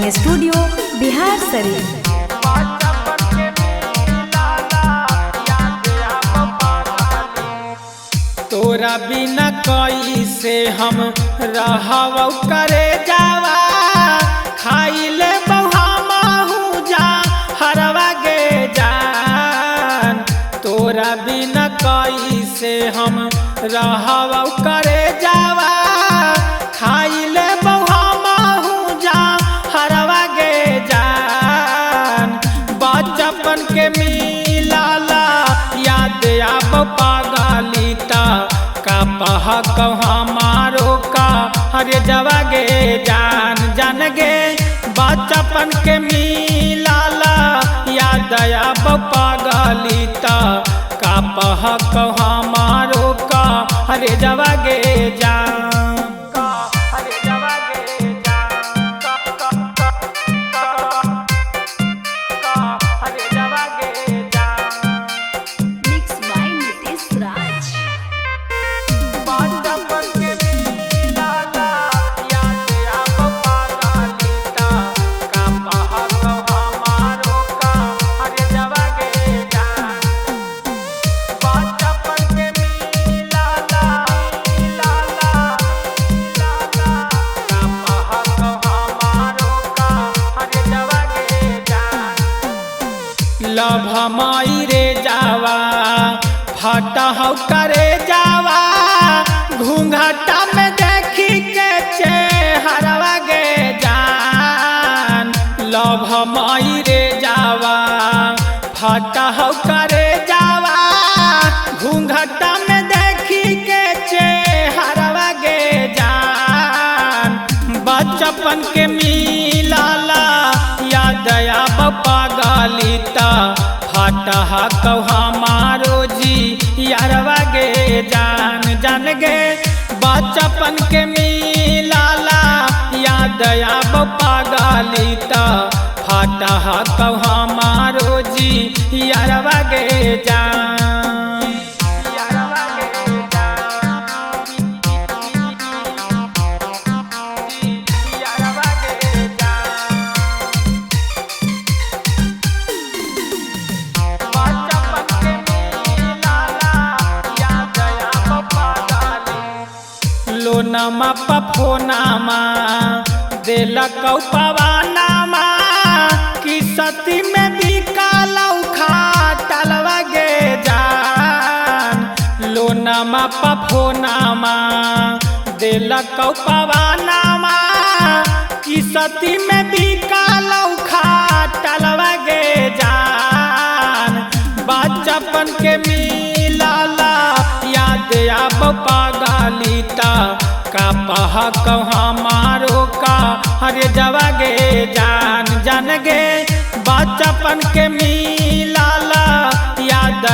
Recording studio Bihar Sharif. तोरा बिना कैसे हम रहब करे जावा, खाई ले बहु जा हरवा गे जान। तोरा बिना कैसे हम रहब करे जावा, खाई ले बहु जा हरवा गे जान। बचपन के मिलाला याद आब पागलिता का पह हमारो का हरे जवा गे जान। जान गे बचपन के मिलाला याद आब पागलिता का पह हमारो का हरे जवा गे जान। लभ माई रे जावा फटा हो करे जावा, घूंघटा में देखी के चेहरवा गे जान। लभ माई रे जावा फटा हो करे जावा, घूंघटा में देखी के चेहरवा गे जान। बचपन के मिलाला याद आब पागलिता फटा हमारो जी यारवा गे जान। जान गे बचपन के मिलाला याद आब पागलिता फटा हमारो जी यारवा गे जान। लोनमा पफोनामा देलक पवानामा, कि सती में बिकालौ खाटलवा गे जान। लोनमा पफोनामा देलक पवानामा, कि सती में बिकालौ खाटलवा गे जान। बचपन के मिलाला याद आब पागलिता का पह हमारो का हरे जवा गे जान। जान गे बचपन के मिलाला याद